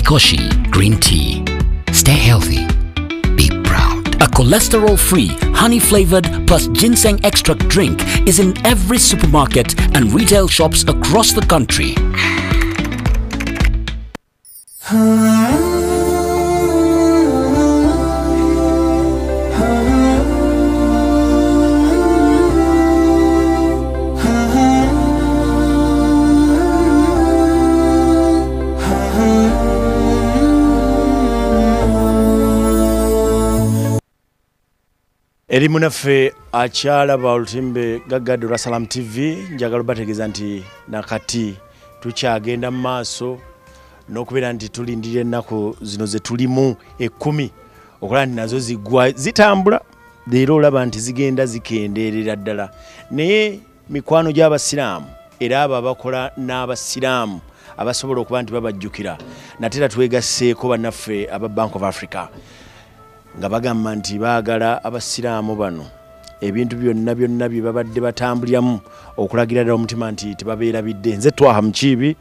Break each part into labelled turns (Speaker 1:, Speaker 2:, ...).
Speaker 1: Ly'ekisiibo green tea. Stay healthy. Be proud. A cholesterol-free, honey-flavored plus ginseng extract drink is in every supermarket and retail shops across the country.
Speaker 2: Elimu naffe akyala ba olutimbe gaggadu Abasiraamu TV njagala bategeeza nti nakati tukyagenda mu maaso n'okubeera nti tulindirira ennaku zino ze tulimu 10 okulaba nti nazo zigwa zitambula leero olaba nti zigenda zikendeerera ddala naye mikwano gy'Abasiraamu era abo abakola n'Abasiraamu abasobola okuba nti babajjukira natera twegasseeko bannaffe aba Bank of Africa nga bagamba nti baagala Abasiraamu bano ebintu byonna bye babadde batambuliramu okulagira ddala omutima nti tebabeera bidde. Nze Twaha Mukiibi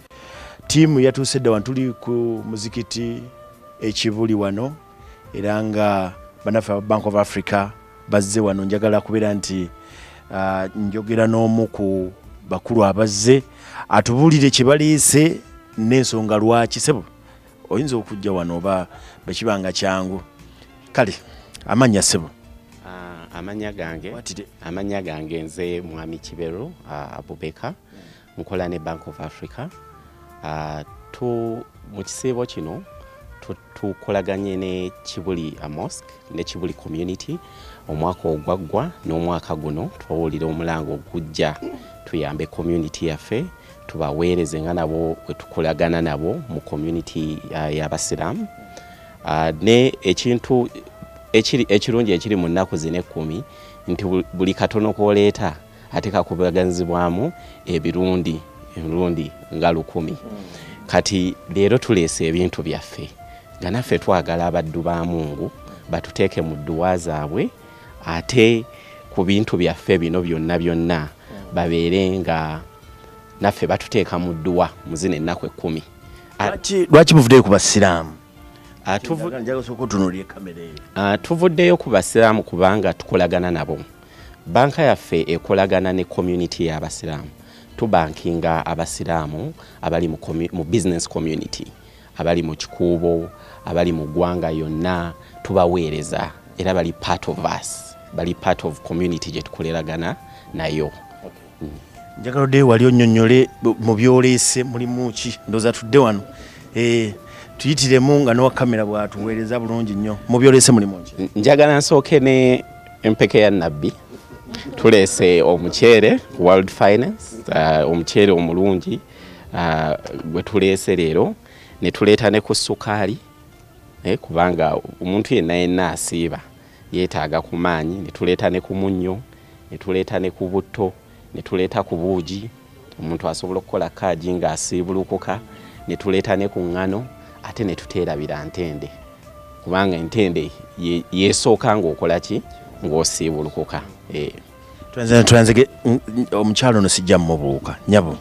Speaker 2: tiimu yatuuse dda wano tuli ku muzikiti Kibuli wano era nga bannaffe aba Bank of Africa bazze wano njagala kubeera nti njogera n'omu ku bakulu abazze atubuulire kye baleese n'ensonga lwaki sebo oyinza okujja wano oba bekibanga kyangu. Kale amanya sebo
Speaker 3: amanya gange nze Mwami Kibero Abubeka nkola ne Bank of Africa mu kisiibo kino tukolaganye ne Kibuli mosque ne Kibuli community omwaka ogwaggwa n'omwaka guno twawulira omulango ogujja tuyambe community yaffe tubaweereze nga nabo tukolagana nabo mu community y'Abasiraamu. Ne ekintu ekirungi ekiri mu nnaku zino 10 nti buli katono k'oleeta ate kakubaganizibwamu emirundi nga 10. Kati leero tuleese ebintu byaffe nga naffe twagala abaddu ba Mungu batuteeke mu dduwa zaabwe ate ku bintu byaffe bino byonna babeere nga naffe batuteeka mu dduwa mu zino ennaku 10.
Speaker 2: Lwaki muvuddeyo ku Basiraamu?
Speaker 3: Tuvuddeyo ku Basiraamu kubanga tukolagana nabo. Banka yaffe ekolagana ne community y'Abasiraamu. Tubankinga Abasiraamu abali mu business community, abali mu kikuubo, abali mu ggwanga yonna tubaweereza era bali part of us, bali part of community gye tukoleragana nayo.
Speaker 2: Njagala oddeyo wali onnyonnyole mu byoleese mulimu ki ndowooza tudde wano tuyitiremu nga n'owa kamera bw'atuweereza bulungi nnyo mu byoleese mulimu ki?
Speaker 3: Njagala nsooke ne empeke ya Nabbi. Tuleese omuceere World Finance, omuceere omulungi gwe tuleese leero ne tuleeta ne ku ssukaali kubanga omuntu yenna asiiba yeetaaga ku maanyi, ne tuleeta ne ku munnyo, ne tuleeta ne ku butto, ne tuleeta ku buugi omuntu asobola okukola kaagi ng'asiibulukuka, ne tuleeta ne ku ŋŋano ate ne tuteerabira ntende kubanga entende yeesooka ng'okola ki ng'osiibulukuka.
Speaker 2: Tulanzege omukyalo ono sijja mmubuuka nyabo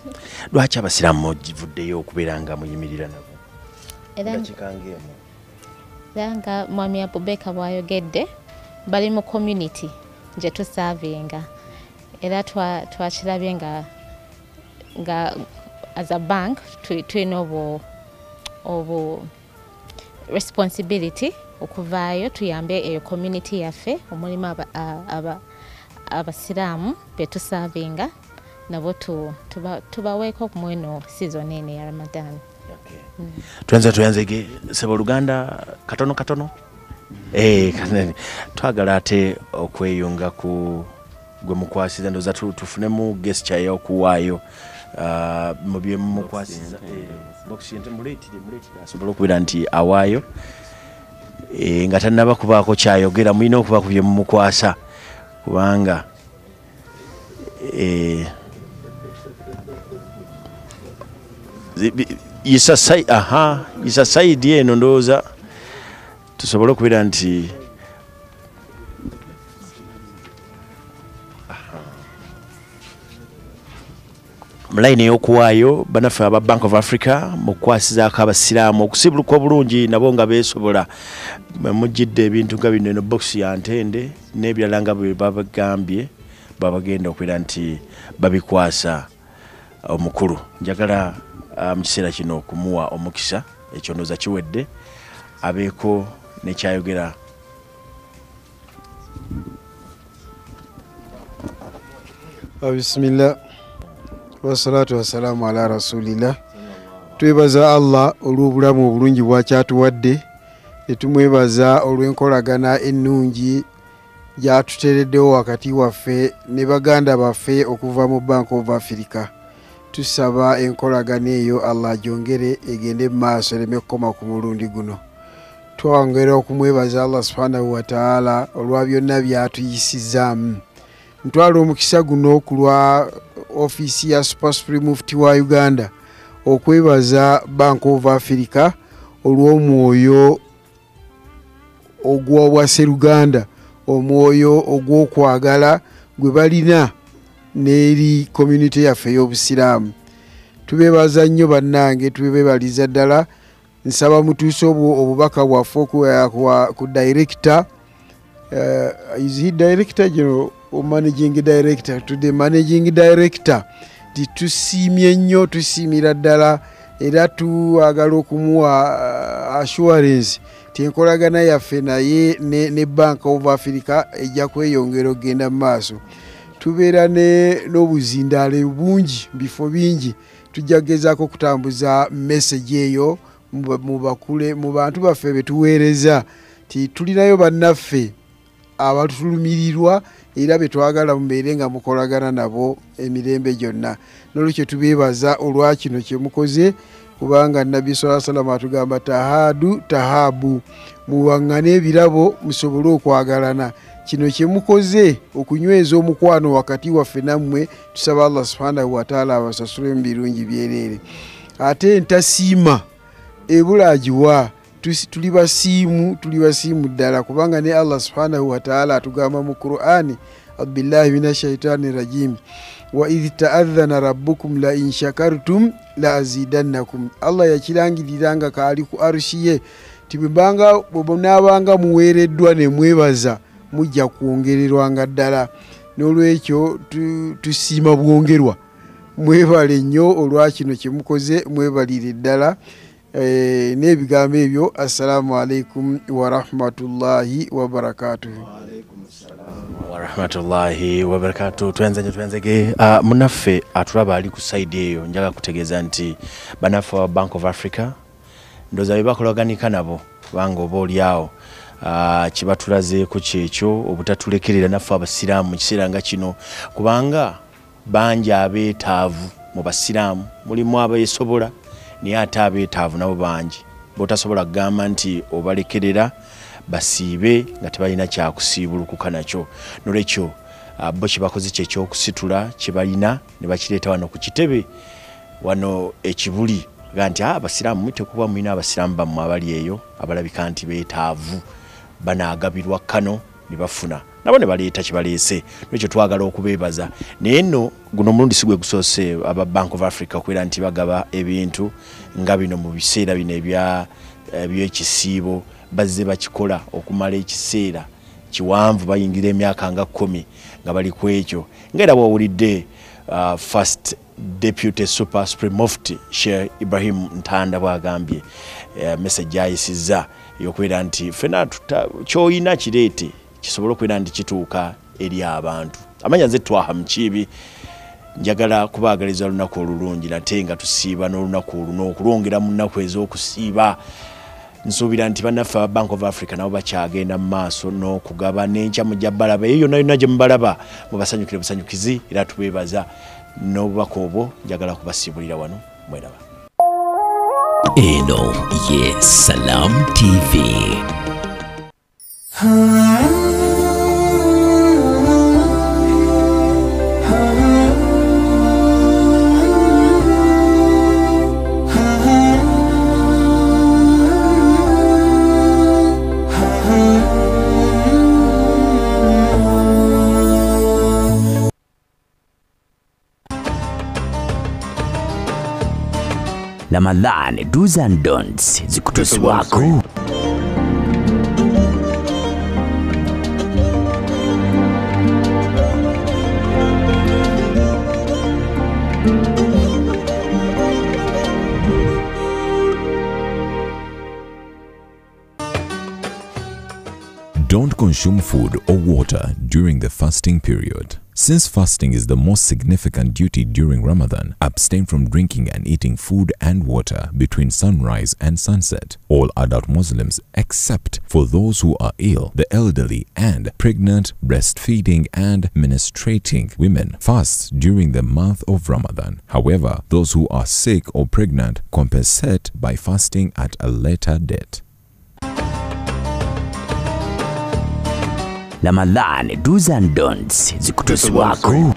Speaker 2: lwaki Abasiraamu mugivuddeyo okubeera nga muyimirira nabo?
Speaker 4: Era nga Mwami Abubeka bw'ayogedde bali mu community gye tusaavinga era twakirabye nga as a bank tulina obu responsibility okuvaayo tuyambe eyo community yaffe omulimu Abasiraamu betusaavinga nabo tubaweeko mweno season eno ya Ramadan.
Speaker 2: Tuyanzege sebo Luganda katono twagala ate okweyunga ku gwe mukwasiza ndoza tufunemu gesture y'okuwaayo mu bye mukwasiza box muleti asobola okubeera nti awaayo nga tannaba kubaako kyayogera mulina okuba ku bye mumukwasa kubanga isa saidi eno ndowooza tusobole okubeera nti mulaini y'okuwaayo banaffe aba Bank of Africa mu kukwasizaako abasiraamu okusibuluka obulungi nabo nga beesobola mujjidde ebintu nga bino eno box ya ntende n'ebirala nga bwe babagambye babagenda okubeera nti babikwasa omukulu. Njagala mu kiseera kino okumuwa omukisa ekyo ndowooza kiwedde abeeko nekyayogera.
Speaker 5: Bismillah wassalatu wassalamu ala rasulillah. Twebaza Allah olw'obulamu obulungi bwakyatuwadde, netumwebaza olw'enkolagana ennungi gyatuteereddewo wakati waffe ne baganda baffe okuva mu Bank of Africa. Tusaba enkolagana eyo Allah gyongere egende mu maaso ereme kukoma ku mulundi guno. Twongera okumwebaza Allah subhanahu wa ta'ala olwa byonna byatuyisizaamu. Ntwala omukisa guno ku lwa ofiisi ya Super Supreme Mufti wa Uganda okwebaza Bank of Africa olw'omwoyo ogw'obwa Sseruganda, omwoyo ogw'okwagala gwe balina n'eri community yaffe ey'Obusiraamu. Tubeebaza nnyo bannange, tubeebaliza ddala. Nsaba mutuuse obubaka bwaffe ku director, is he director general or managing director, to the managing director. Tusiimye nnyo, tusiimira ddala era tuagala okumuwa assurance tenkolagana yaffe naye ne Bank of Africa ejja kweyongera okugenda mu maaso. Tubeera n'obuzindaalo bungi bifo bingi, tujja kugezaako kutambuza message eyo mu bantu baffe betuweereza ti tulinayo bannaffe abatulumirirwa era betwagala mubeere nga mukolagana nabo emirembe gyonna. N'olwekyo tubeebaza olwa kino kye mukoze, kubanga Nabbi sallallahu alaihi wasallam atugamba tahabu, muwaŋŋane ebirabo musobole okwagalana. Kino kye mukoze okunyweza omukwano wakati waffe nammwe, tusaba Allah subhanahu wa ta'ala abasasule mu birungi byereere. Ate entasiima ebula agiwa, tuli basiimu ddala, kubanga ne Allah subhanahu wa ta'ala atugamba mu Qur'ani, billahi minash shaitani rajim, wa idh ta'adhana rabbukum la in shakartum la azidannakum. Allah yakirangiriranga kaali ku arshi ye bw'onaabanga muweereddwa ne mwebaza mujja kwongererwanga ddala. N'olwekyo tusiima bwongerwa. Mwebale nnyo olwa kino kye mukoze, mwebalire ddala. N'ebigambo ebyo, assalamu alaikum wa rahmatullahi wa barakatuh.
Speaker 2: Wa rahmatullahi wa barakatuh. Twenzege munaffe atulaba ali ku side eyo, njaga kutegeeza nti banaffe wa Bank of Africa ndoza bebakolaganika nabo kubanga oba oliawo kibatulazeeko kyekyo obutatulekerera naffe abasiraamu mu kiseera nga kino, kubanga bangi abeetaavu mu basiraamu, mulimu abeesobola naye ate abeetaavu nabo bangi botasobola kugamba nti obalekerera basiibe nga tebalina kyakusiibulukuka nakyo. Nolwekyo bo kibakoze kyekyokusitula kyebalina ne bakireeta wano ku kitebe wano ekibuli ga nti abasiraamu mutekuba mulina abasiraamu bammwe abali eyo abalabika nti beetaavu banaagabirwa kano ne bafuna nabo ne baleeta kibaleese. Nolwekyo twagala okubeebaza. Naye nno guno mulundi si gwe gusoose aba Bank of Africa okubeera nti bagaba ebintu nga bino mu biseera bino eby'ekisiibo. Bazze bakikola okumala ekiseera kiwanvu, bayingira emyaka nga 10 nga bali ku ekyo. Ng'era bw'owulidde First Deputy Super Supreme Mufti Sheikh Ibrahim Ntanda bw'agambye message ayisizza y'okubeera nti ffenna ky'olina kireete kisobole okubeera nti kituuka eri abantu. Amanya nze twaha mukiibi, njagala kubaagaliza olunaku olulungi nate nga tusiiba n'olunaku oluno okulwongera mu nnaku ez'okusiiba. Nsuubira nti bannaffe aba Bank of Africa nabo bakyagenda mu maaso n'okugaba n'enkya mujja balaba eyo yonna yonna gye mubalaba mubasanyukire busanyukizi, era tubeebaza n'obubaka obwo njagala kubasiibulira wano. Mweraba.
Speaker 1: Eno ye Salam TV. Ramadan do's and don'ts zikutuswako.
Speaker 6: Don't consume food or water during the fasting period. Since fasting is the most significant duty during Ramadan, abstain from drinking and eating food and water between sunrise and sunset. All adult Muslims, except for those who are ill, the elderly, and pregnant, breastfeeding, and menstruating women, fast during the month of Ramadan. However, those who are sick or pregnant compensate by fasting at a later date.
Speaker 1: Ramadan do's and don'ts zikutuswako.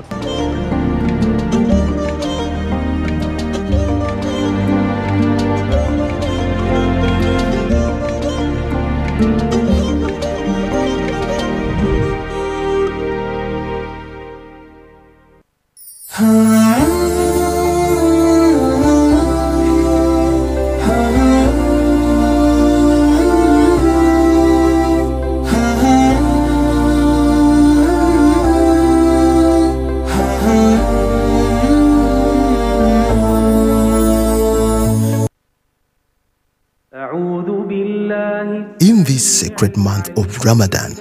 Speaker 7: In this sacred month of Ramadan,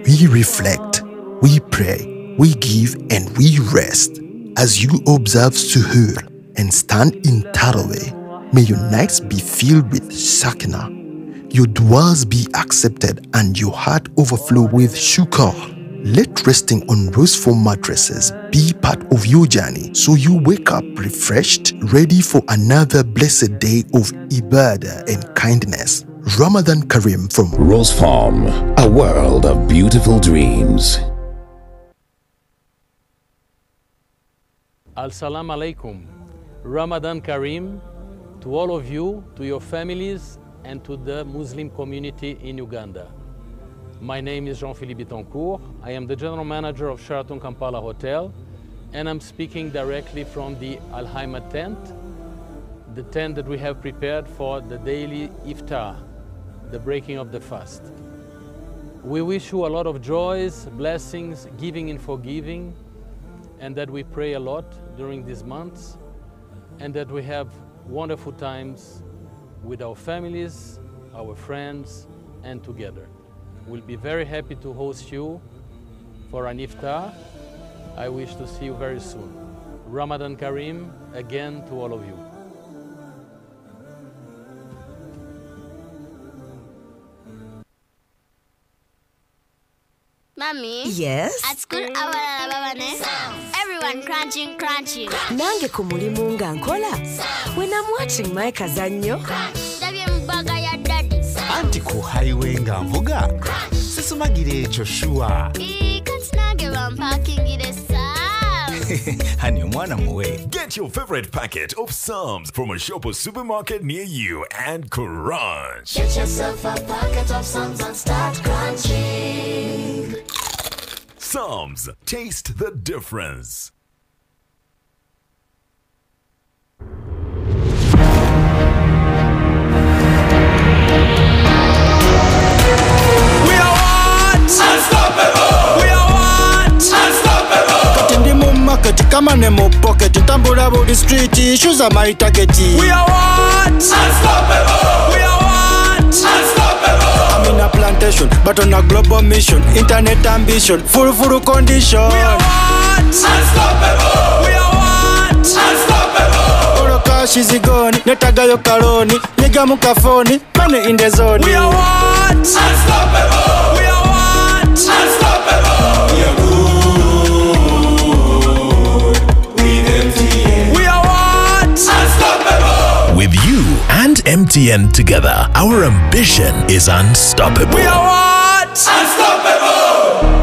Speaker 7: we reflect, we pray, we give, and we rest. As you observe Suhoor and stand in Taraweh, may your nights be filled with Sakina, your du'as be accepted, and your heart overflow with shukr. Let resting on rose-foam mattresses be part of your journey, so you wake up refreshed, ready for another blessed day of ibadah and kindness. Ramadan Kareem from
Speaker 8: Rose Farm, a world of beautiful dreams.
Speaker 9: As-salamu alaikum. Ramadan Kareem to all of you, to your families, and to the Muslim community in Uganda. My name is Jean-Philippe Betancourt. I am the General Manager of Sheraton Kampala Hotel, and I'm speaking directly from the Al-Haima tent, the tent that we have prepared for the daily iftar, the breaking of the fast. We wish you a lot of joys, blessings, giving and forgiving, and that we pray a lot during these months, and that we have wonderful times with our families, our friends, and together. We'll be very happy to host you for an iftar. I wish to see you very soon. Ramadan Kareem again to all of you.
Speaker 10: Mommy?
Speaker 11: Yes?
Speaker 10: At school, everyone crunching.
Speaker 11: Nange ku mulimu nga nkola. When I'm watching my kazanyo.
Speaker 12: Anti ku highway nga mvuga. Sisumagire ekyo shuwa.
Speaker 10: Kati nange bampakingire
Speaker 12: Hani omwana muwe.
Speaker 13: Get your favorite packet of Psalms from a shop or supermarket near you and crunch.
Speaker 14: Get yourself a packet of Psalms and start crunching.
Speaker 13: Psalms, taste the difference.
Speaker 15: Come on, mo pocket, tambula body street, shoes are my target.
Speaker 16: We are what? Unstoppable. We are what? Unstoppable.
Speaker 15: I'm in a plantation, but on a global mission, internet ambition, full condition.
Speaker 16: We are what? Unstoppable. We are what? Unstoppable.
Speaker 15: Oro cash is gone, netagayo karoni, nigga mukafoni, money in the zone.
Speaker 16: We are what? Unstoppable. We are what? Unstoppable. We are good.
Speaker 13: With you and MTN together, our ambition is unstoppable.
Speaker 16: We are what? Unstoppable!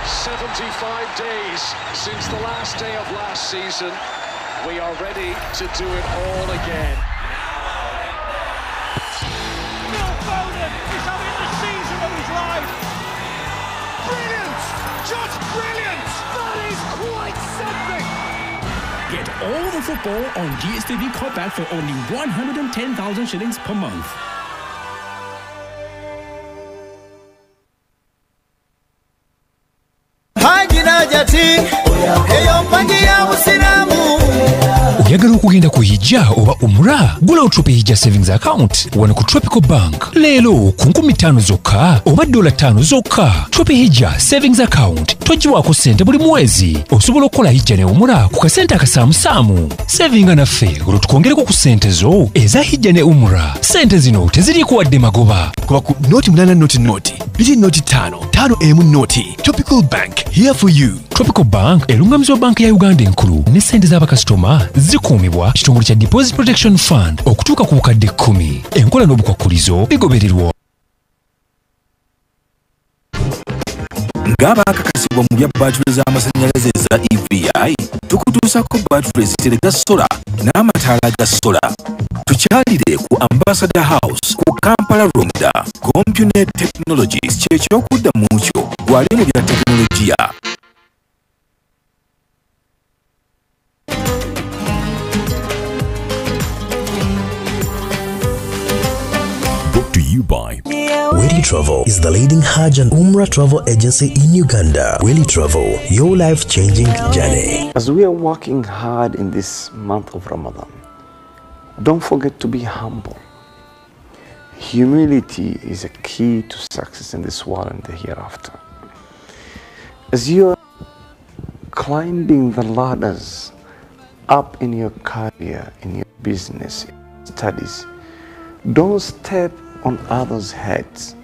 Speaker 17: 75 days since the last day of last season. We are ready to do it all again.
Speaker 16: Phil Foden is having the season of his life. Brilliant! Just brilliant! That is quite something!
Speaker 18: Get all the football on DStv Compact for only 110,000 shillings per month.
Speaker 19: Oyagala okugenda ku hijja oba umra? Gula Trope Hijja Savings Account wano ku Tropical Bank. Leero ku 5 zokka oba $5 zokka. Trope Hijja Savings Account. Togiwaako ssente buli mwezi. Osobola okukola hijja ne umra ku kasente akasaamusaamu. Savinga naffe olwo tukwongereko ku ssente zo eza hijja ne umra. Ssente zino teziriiko wadde magoba.
Speaker 7: Kuba ku noti 8 noti, biti noti 5 noti. Tropical Bank, here for you.
Speaker 19: Tropical Bank erungamizibwa banka ya Uganda enkulu ne ssente z'abakasitoma zikuumibwa kitongole kya Deposit Protection Fund okutuuka ku bukadde 10. Enkola n'obukwakkulizo bigobererwa.
Speaker 8: Ng'abaakakasibwa mu bya battery z'amasannyalaze za EVI, tukutuusako battery zitereka sola n'amataala ga sola. Tukyalire ku Ambassador House ku Kampala Ronda. Compunet Technologies ky'ekyokudda mu kyo gwali mu bya tekinologiya.
Speaker 6: Brought to you by
Speaker 7: Willy Travel is the leading Hajj and Umrah travel agency in Uganda. Willy Travel, your life-changing journey.
Speaker 20: As we are working hard in this month of Ramadan, don't forget to be humble. Humility is a key to success in this world and the hereafter. As you are climbing the ladders up in your career, in your business, studies, don't step on others' heads.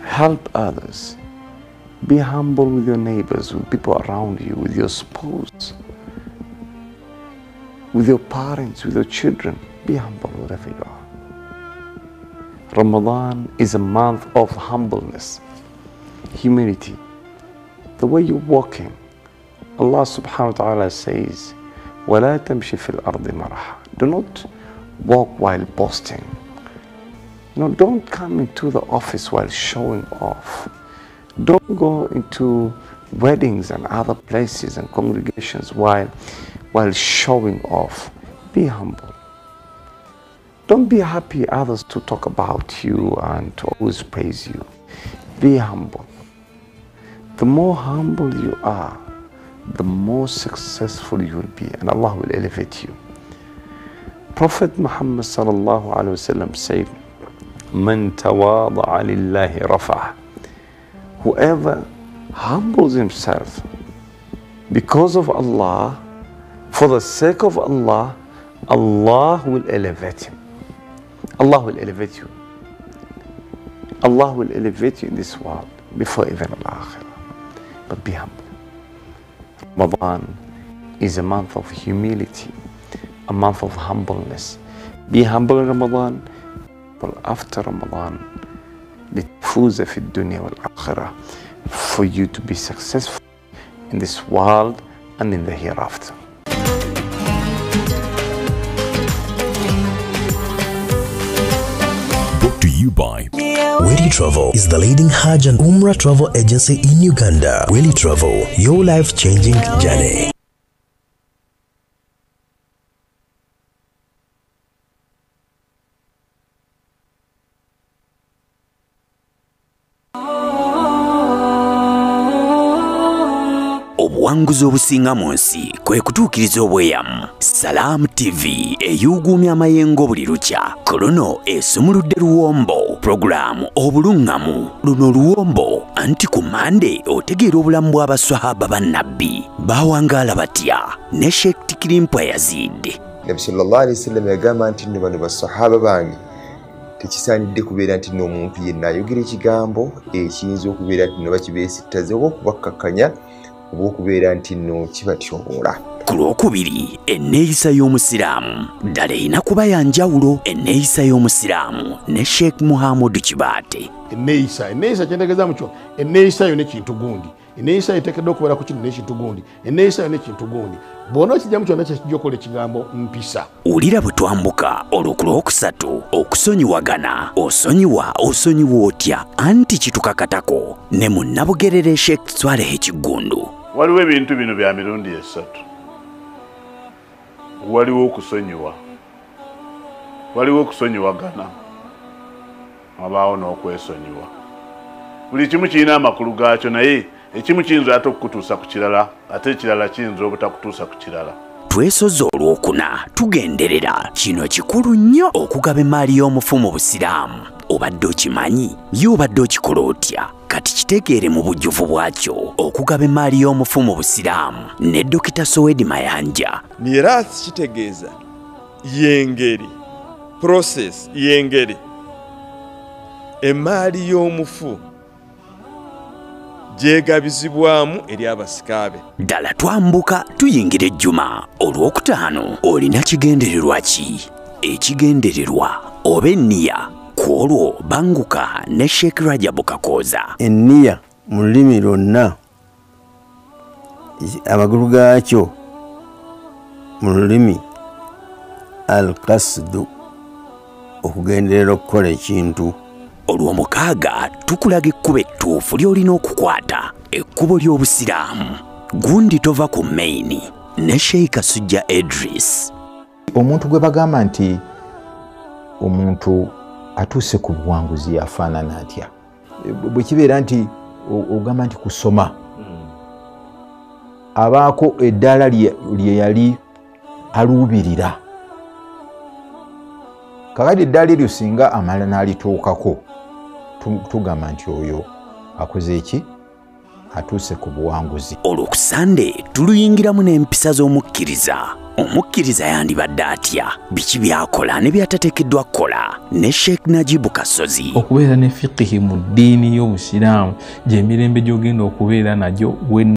Speaker 20: Help others. Be humble with your neighbors, with people around you, with your spouse, with your parents, with your children. Be humble wherever you are. Ramadan is a month of humbleness, humility. The way you're walking, Allah subhanahu wa ta'ala says, وَلَا تَمْشِ فِي الْأَرْضِ مَرَحًا. Do not walk while boasting. Don't come into the office while showing off. Don't go into weddings and other places and congregations while showing off. Be humble. Don't be happy others to talk about you and to always praise you. Be humble. The more humble you are, the more successful you will be, and Allah will elevate you. Prophet Muhammad sallallahu alaihi wasallam said, "Man tawada'a lillahi rafa'ah." Whoever humbles himself because of Allah, for the sake of Allah, Allah will elevate him. Allah will elevate you. Allah will elevate you in this world before even al-akhirah. But be humble. Ramadan is a month of humility, a month of humbleness. Be humble in Ramadan, but after Ramadan, لتفوز في الدنيا والآخرة, for you to be successful in this world and in the hereafter.
Speaker 6: Brought to you by
Speaker 7: Willy Travel is the leading Hajj and Umrah travel agency in Uganda. Willy Travel, your life-changing journey.
Speaker 8: Obuwanguzi obusinga mu nsi kwe kutuukiriza obweyamu. Salaamu TV eyuuguumya amayengo buli lukya. Ku luno esumuludde luwombo. Puroguraamu obulungamu. Luno luwombo anti ku Mande otegeera obulamu bw'abaswahaba bannabbi. Baawangaala batya ne Sheikh Tikirimpwa Yazid.
Speaker 21: Nabi sallallahu alayhi wasallam yagamba nti nno bano basahaba bange tekisaanidde kubeera nti n'omuntu yenna ayogera ekigambo ekiyinza okubeera nti no bakibeesittaze oba okubakkakanya oba okubeera nti nno kibatyoboola.
Speaker 8: Ku lwokubiri, enneeyisa y'Omusiraamu ddala erina kuba ya njawulo. Enneeyisa y'Omusiraamu ne Sheikh Muhammad Kibaate.
Speaker 22: Enneeyisa kyentegeeza mu kyo, enneeyisa yo ne kintu gundi.
Speaker 3: eneeyisa eteekeddwa okubeera ku kino n'ekintu gundi eneeyisa n'ekintu gundi bw'ona ekijamu kyonna kijja okukola ekigambo mpisa.
Speaker 8: Ulira bwe twambuka olwo ku Lwokusatu okusonyiwagana osonyiwa otya anti kitukakatako ne munnabugerere Sheikh Swaleh Kigundu.
Speaker 22: Waliwo ebintu bino bya mirundi esatu. Waliwo okusonyiwa, waliwo okusonyiwagana, wabaawo n'okwesonyiwa. Buli kimu kirina amakulu gaakyo naye ekimu kiyinza ate okukutuusa ku kirala ate ekirala kiyinza obutakutuusa ku kirala.
Speaker 8: Twesoza olwokuna tugenderera kino kikulu nnyo okugaba emmaali y'omufu mu Busiraamu. Obadde okimanyi ye obadde okikola otya? Kati kitegeere mu bujjuvu bwakyo okugaba emmaali y'omufu mu Busiraamu ne Dokita Sowedi Mayanja.
Speaker 23: Miraasi kitegeeza yengeri process yengeri emmaali y'omufu gyegabizibwamu eri abasikaabe.
Speaker 8: Ddala twambuka tuyingira ejjuma olwokutaano olina kigendererwa ki? Ekigendererwa oba enniya kwolwo banguka ne Sheikh Rajabu Kakooza.
Speaker 24: Enniya mu lulimi lwonna amagulu gaakyo mu lulimi al-qasdu okugenderera okukola ekintu.
Speaker 8: Olw'omukaaga tukulaga ekkubo ettuufu ly'olina okukwata ekkubo ly'Obusiraamu. Gundi tova ku Maini ne Sheikh Sujja Idris.
Speaker 25: Omuntu gwe bagamba nti omuntu atuuse ku buwanguzi afaanana atya? Bwe kibeera nti ogamba nti kusoma abaako eddala lye yali aluubirira, kakati eddala eryo singa amala n'alituukako tugamba nti oyo akoze eki? Atuuse ku buwanguzi.
Speaker 8: Olwo ku Sande tuluyingiramu n'empisa z'omukkiriza. Omukkiriza yandibadde atya? Biki byakola ne byatateekeddwa kukola? Ne Sheikh Najibu Kasozi.
Speaker 26: Okubeera ne fiqhi mu ddiini y'Obusiraamu gy'emirembe gy'ogenda okubeera nagyo